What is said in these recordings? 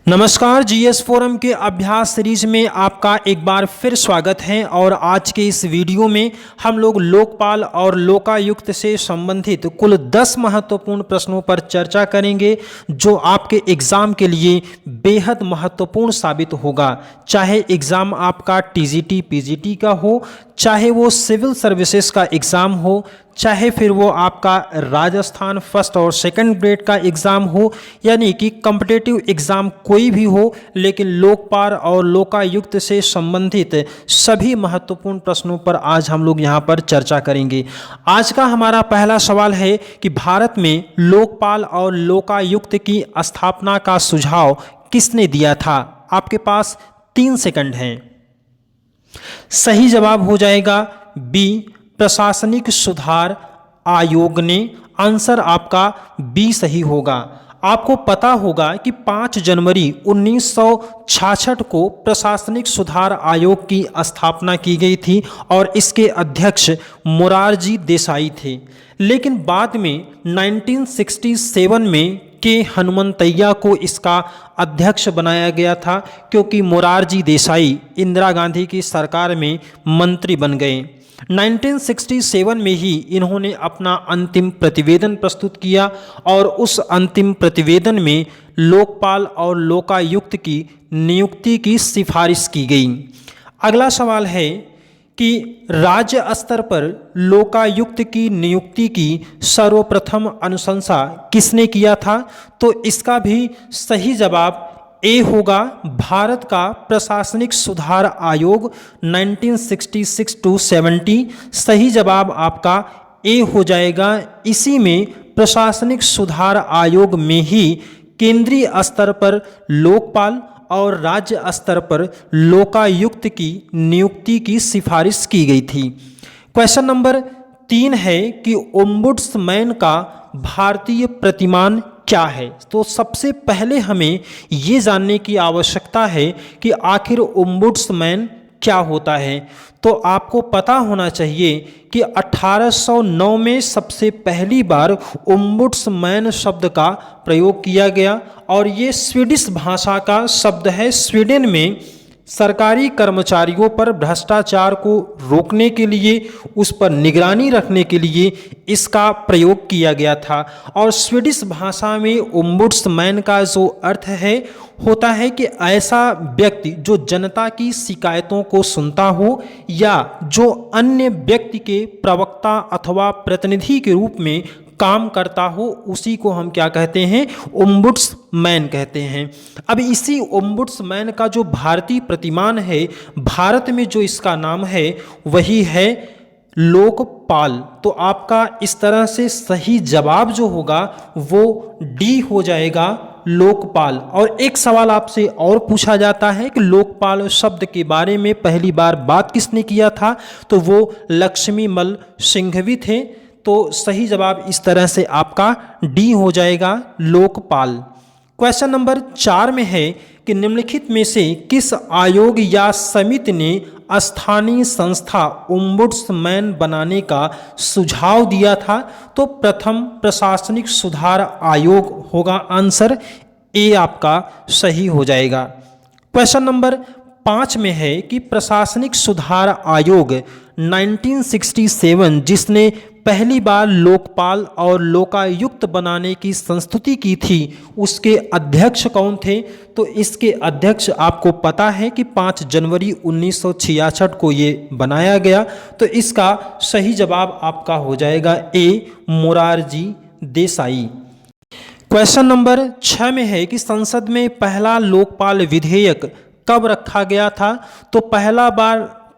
नमस्कार, GS forum के अभ्यास सीरीज में आपका एक बार फिर स्वागत है। और आज के इस वीडियो में हम लोग लोकपाल और लोकायुक्त से संबंधित कुल 10 महत्वपूर्ण प्रश्नों पर चर्चा करेंगे जो आपके एग्जाम के लिए बेहद महत्वपूर्ण साबित होगा। चाहे एग्जाम आपका टीजीटी पीजीटी का हो, चाहे वो सिविल सर्विसेज का एग्ज़ाम हो, चाहे फिर वो आपका राजस्थान फर्स्ट और सेकंड ग्रेड का एग्ज़ाम हो, यानी कि कॉम्पिटिटिव एग्ज़ाम कोई भी हो, लेकिन लोकपाल और लोकायुक्त से संबंधित सभी महत्वपूर्ण प्रश्नों पर आज हम लोग यहाँ पर चर्चा करेंगे। आज का हमारा पहला सवाल है कि भारत में लोकपाल और लोकायुक्त की स्थापना का सुझाव किसने दिया था? आपके पास 3 सेकंड हैं। सही जवाब हो जाएगा बी, प्रशासनिक सुधार आयोग ने। आंसर आपका बी सही होगा। आपको पता होगा कि 5 जनवरी 1966 को प्रशासनिक सुधार आयोग की स्थापना की गई थी और इसके अध्यक्ष मोरारजी देसाई थे। लेकिन बाद में 1967 में के हनुमंतैया को इसका अध्यक्ष बनाया गया था, क्योंकि मोरारजी देसाई इंदिरा गांधी की सरकार में मंत्री बन गए। 1967 में ही इन्होंने अपना अंतिम प्रतिवेदन प्रस्तुत किया और उस अंतिम प्रतिवेदन में लोकपाल और लोकायुक्त की नियुक्ति की सिफारिश की गई। अगला सवाल है कि राज्य स्तर पर लोकायुक्त की नियुक्ति की सर्वप्रथम अनुशंसा किसने किया था? तो इसका भी सही जवाब ए होगा, भारत का प्रशासनिक सुधार आयोग 1966 टू 70। सही जवाब आपका ए हो जाएगा। इसी में प्रशासनिक सुधार आयोग में ही केंद्रीय स्तर पर लोकपाल और राज्य स्तर पर लोकायुक्त की नियुक्ति की सिफारिश की गई थी। क्वेश्चन नंबर 3 है कि ओम्बुड्समैन का भारतीय प्रतिमान क्या है? तो सबसे पहले हमें ये जानने की आवश्यकता है कि आखिर ओम्बुड्समैन क्या होता है। तो आपको पता होना चाहिए कि 1809 में सबसे पहली बार ओम्बुड्समैन शब्द का प्रयोग किया गया और ये स्वीडिश भाषा का शब्द है। स्वीडन में सरकारी कर्मचारियों पर भ्रष्टाचार को रोकने के लिए, उस पर निगरानी रखने के लिए इसका प्रयोग किया गया था। और स्वीडिश भाषा में ओम्बुड्समैन का जो अर्थ है होता है कि ऐसा व्यक्ति जो जनता की शिकायतों को सुनता हो या जो अन्य व्यक्ति के प्रवक्ता अथवा प्रतिनिधि के रूप में काम करता हो, उसी को हम क्या कहते हैं? ओम्बुड्समैन कहते हैं। अब इसी ओम्बुड्समैन का जो भारतीय प्रतिमान है, भारत में जो इसका नाम है वही है लोकपाल। तो आपका इस तरह से सही जवाब जो होगा वो डी हो जाएगा, लोकपाल। और एक सवाल आपसे और पूछा जाता है कि लोकपाल शब्द के बारे में पहली बार बात किसने किया था? तो वो लक्ष्मीमल सिंघवी थे। तो सही जवाब इस तरह से आपका डी हो जाएगा, लोकपाल। क्वेश्चन नंबर 4 में है कि निम्नलिखित में से किस आयोग या समिति ने स्थानीय संस्था ओम्बुड्समैन बनाने का सुझाव दिया था? तो प्रथम प्रशासनिक सुधार आयोग होगा। आंसर ए आपका सही हो जाएगा। क्वेश्चन नंबर 5 में है कि प्रशासनिक सुधार आयोग 1967 जिसने पहली बार लोकपाल और लोकायुक्त बनाने की संस्तुति की थी, उसके अध्यक्ष कौन थे? तो इसके अध्यक्ष आपको पता है कि 5 जनवरी 1966 को ये बनाया गया। तो इसका सही जवाब आपका हो जाएगा ए, मोरारजी देसाई। क्वेश्चन नंबर 6 में है कि संसद में पहला लोकपाल विधेयक कब रखा गया था? तो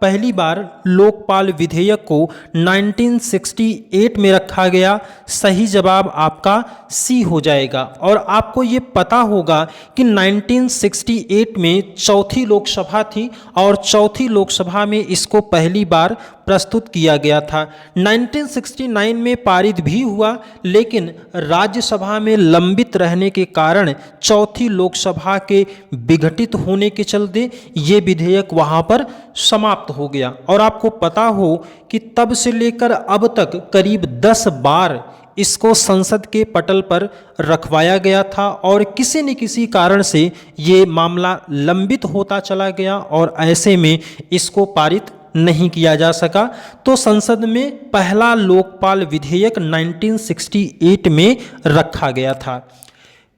पहली बार लोकपाल विधेयक को 1968 में रखा गया। सही जवाब आपका सी हो जाएगा। और आपको ये पता होगा कि 1968 में चौथी लोकसभा थी और चौथी लोकसभा में इसको पहली बार प्रस्तुत किया गया था। 1969 में पारित भी हुआ, लेकिन राज्यसभा में लंबित रहने के कारण चौथी लोकसभा के विघटित होने के चलते ये विधेयक वहाँ पर समाप्त हो गया। और आपको पता हो कि तब से लेकर अब तक करीब 10 बार इसको संसद के पटल पर रखवाया गया था और किसी न किसी कारण से ये मामला लंबित होता चला गया और ऐसे में इसको पारित नहीं किया जा सका। तो संसद में पहला लोकपाल विधेयक 1968 में रखा गया था।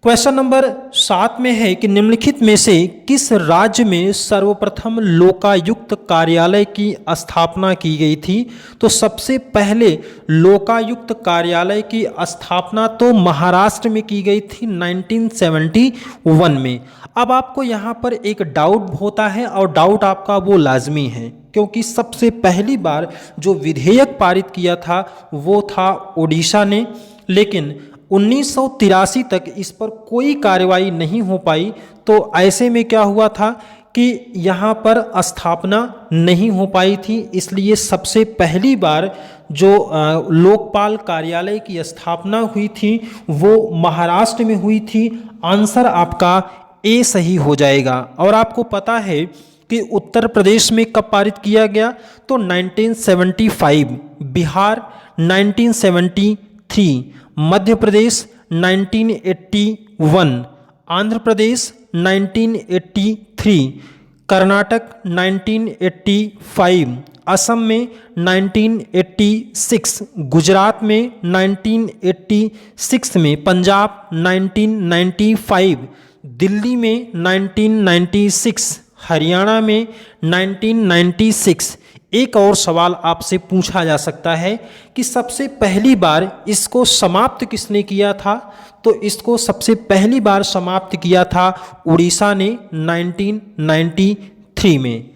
क्वेश्चन नंबर 7 में है कि निम्नलिखित में से किस राज्य में सर्वप्रथम लोकायुक्त कार्यालय की स्थापना की गई थी? तो सबसे पहले लोकायुक्त कार्यालय की स्थापना तो महाराष्ट्र में की गई थी 1971 में। अब आपको यहाँ पर एक डाउट होता है और डाउट आपका वो लाजमी है, क्योंकि सबसे पहली बार जो विधेयक पारित किया था वो था ओडिशा ने, लेकिन 1983 तक इस पर कोई कार्रवाई नहीं हो पाई। तो ऐसे में क्या हुआ था कि यहाँ पर स्थापना नहीं हो पाई थी, इसलिए सबसे पहली बार जो लोकपाल कार्यालय की स्थापना हुई थी वो महाराष्ट्र में हुई थी। आंसर आपका ए सही हो जाएगा। और आपको पता है कि उत्तर प्रदेश में कब पारित किया गया? तो 1975, बिहार 1973, मध्य प्रदेश 1981, आंध्र प्रदेश 1983, कर्नाटक 1985, असम में 1986, गुजरात में 1986 में, पंजाब 1995, दिल्ली में 1996, हरियाणा में 1996। एक और सवाल आपसे पूछा जा सकता है कि सबसे पहली बार इसको समाप्त किसने किया था? तो इसको सबसे पहली बार समाप्त किया था उड़ीसा ने 1993 में।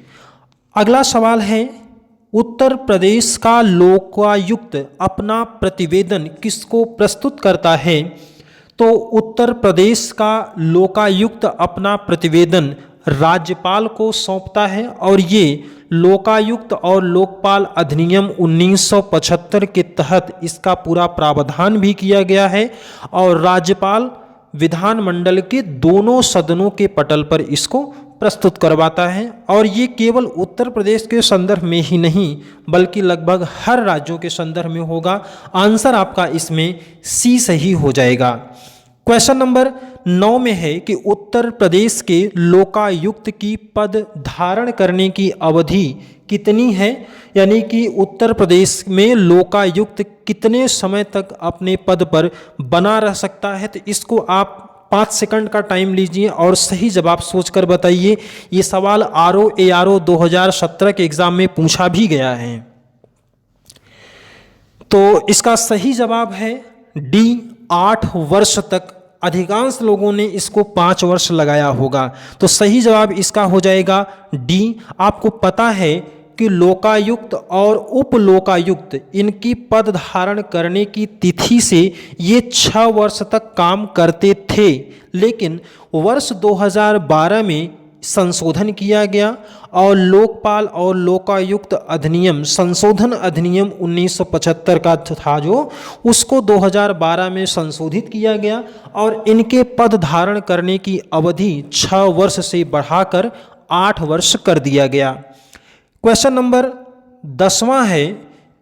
अगला सवाल है, उत्तर प्रदेश का लोकायुक्त अपना प्रतिवेदन किसको प्रस्तुत करता है? तो उत्तर प्रदेश का लोकायुक्त अपना प्रतिवेदन राज्यपाल को सौंपता है और ये लोकायुक्त और लोकपाल अधिनियम 1975 के तहत इसका पूरा प्रावधान भी किया गया है और राज्यपाल विधानमंडल के दोनों सदनों के पटल पर इसको प्रस्तुत करवाता है। और ये केवल उत्तर प्रदेश के संदर्भ में ही नहीं बल्कि लगभग हर राज्यों के संदर्भ में होगा। आंसर आपका इसमें सी सही हो जाएगा। क्वेश्चन नंबर 9 में है कि उत्तर प्रदेश के लोकायुक्त की पद धारण करने की अवधि कितनी है? यानी कि उत्तर प्रदेश में लोकायुक्त कितने समय तक अपने पद पर बना रह सकता है? तो इसको आप 5 सेकंड का टाइम लीजिए और सही जवाब सोचकर बताइए। ये सवाल RO ARO 2017 के एग्जाम में पूछा भी गया है। तो इसका सही जवाब है डी, 8 वर्ष तक। अधिकांश लोगों ने इसको 5 वर्ष लगाया होगा, तो सही जवाब इसका हो जाएगा डी। आपको पता है कि लोकायुक्त और उप लोकायुक्त इनकी पद धारण करने की तिथि से ये 6 वर्ष तक काम करते थे, लेकिन वर्ष 2012 में संशोधन किया गया और लोकपाल और लोकायुक्त अधिनियम संशोधन अधिनियम 1975 का था जो उसको 2012 में संशोधित किया गया और इनके पद धारण करने की अवधि 6 वर्ष से बढ़ाकर 8 वर्ष कर दिया गया। क्वेश्चन नंबर 10वां है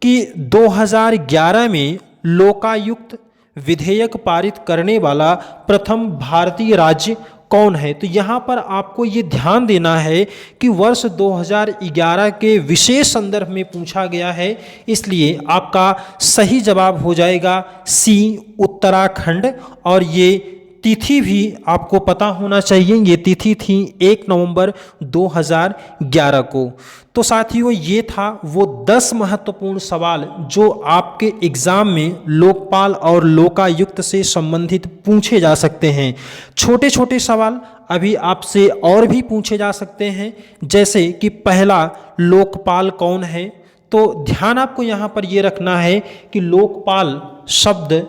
कि 2011 में लोकायुक्त विधेयक पारित करने वाला प्रथम भारतीय राज्य कौन है? तो यहाँ पर आपको ये ध्यान देना है कि वर्ष 2011 के विशेष संदर्भ में पूछा गया है, इसलिए आपका सही जवाब हो जाएगा सी, उत्तराखंड। और ये तिथि भी आपको पता होना चाहिए, ये तिथि थी 1 नवंबर 2011 को। तो साथियों ये था वो 10 महत्वपूर्ण सवाल जो आपके एग्जाम में लोकपाल और लोकायुक्त से संबंधित पूछे जा सकते हैं। छोटे छोटे सवाल अभी आपसे और भी पूछे जा सकते हैं, जैसे कि पहला लोकपाल कौन है? तो ध्यान आपको यहाँ पर ये रखना है कि लोकपाल शब्द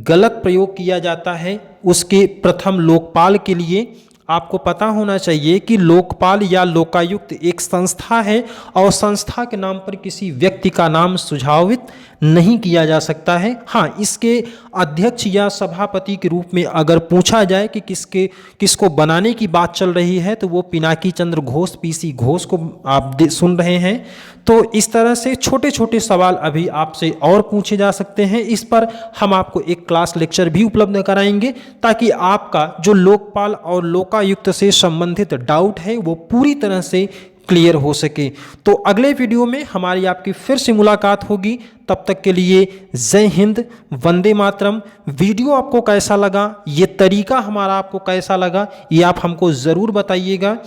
गलत प्रयोग किया जाता है उसके प्रथम लोकपाल के लिए। आपको पता होना चाहिए कि लोकपाल या लोकायुक्त एक संस्था है और संस्था के नाम पर किसी व्यक्ति का नाम सुझावित नहीं किया जा सकता है। हाँ, इसके अध्यक्ष या सभापति के रूप में अगर पूछा जाए कि किसको बनाने की बात चल रही है तो वो पिनाकी चंद्र घोष, पीसी घोष को आप सुन रहे हैं। तो इस तरह से छोटे छोटे सवाल अभी आपसे और पूछे जा सकते हैं। इस पर हम आपको एक क्लास लेक्चर भी उपलब्ध कराएंगे ताकि आपका जो लोकपाल और लोकायुक्त से संबंधित डाउट है वो पूरी तरह से क्लियर हो सके। तो अगले वीडियो में हमारी आपकी फिर से मुलाकात होगी। तब तक के लिए जय हिंद, वंदे मातरम। वीडियो आपको कैसा लगा, ये तरीका हमारा आपको कैसा लगा, ये आप हमको ज़रूर बताइएगा।